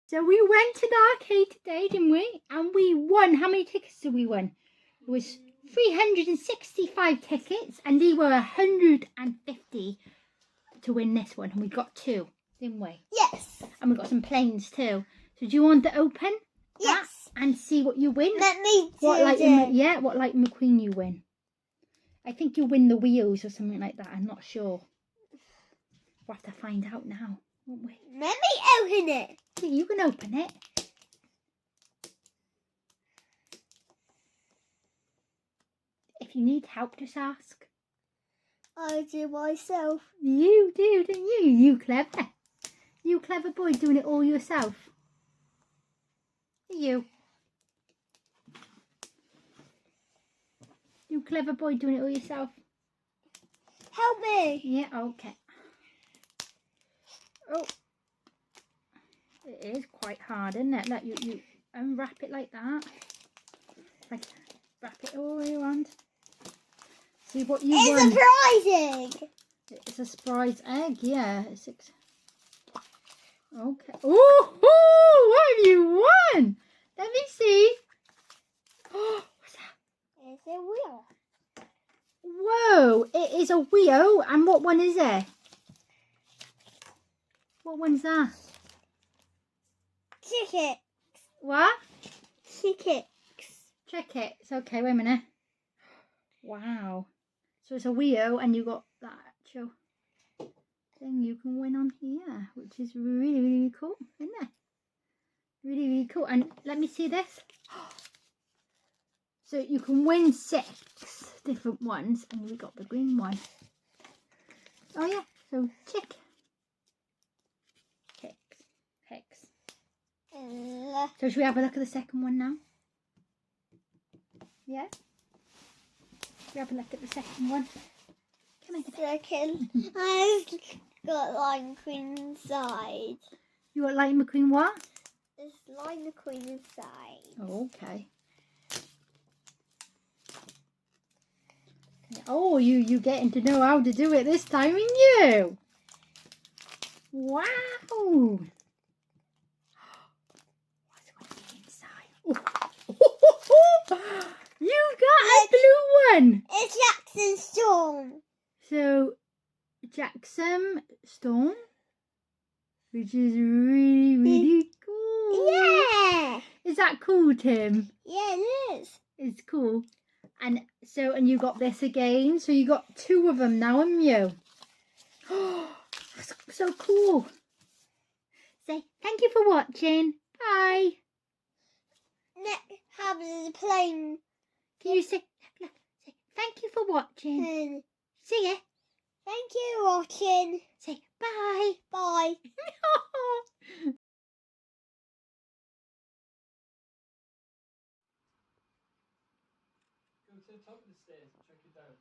So we went to the arcade today, didn't we? And we won. How many tickets did we win? It was 365 tickets, and they were 150 to win this one. And we got 2, didn't we? Yes. And we got some planes too. So do you want to open Yes. that and see what you win? Let me do what Light McQueen you win? I think you win the wheels or something like that. I'm not sure. We'll have to find out now, won't we? Let me open it. Yeah, you can open it. If you need help, just ask. I do myself. You do, don't you? You clever. You clever boy doing it all yourself. You. You clever boy doing it all yourself. Help me. Yeah, okay. Oh. It is quite hard, isn't it? Like you unwrap it like that. Like wrap it all the way around. See what you It's won. a prize egg. It's a surprise egg, yeah. Okay. Oh, what have you won? Let me see. Oh, what's that? It's a wheel. Whoa, it is a wheel. And what one is it? What one's that? Ticket. What? Tickets. Check it. It's okay, wait a minute. Wow. So it's a wheel and you got that actual thing you can win on here, which is really, really cool, isn't it? Really, really cool. And let me see this. So you can win 6 different ones, and we got the green one. Oh yeah, so tick. Hex. So should we have a look at the second one now? Yeah? Should we have a look at the second one? Come on. Second. I've got Lion Queen inside. You got Lightning McQueen what? There's Lion Queen inside. Oh, okay. Oh, you getting to know how to do it this time, ain't you? Wow. What's going to be inside? Oh. You got a blue one. It's Jackson Storm. So, Jackson Storm, which is really, really cool. Yeah. Is that cool, Tim? Yeah, it is. It's cool. And you got this again. So you got 2 of them now, haven't you? Oh, that's so cool. Say thank you for watching. Bye. Next, have the plane. Can you say thank you for watching? See ya. Thank you for watching. Say bye. Bye. Go to the top of the stairs and check it down.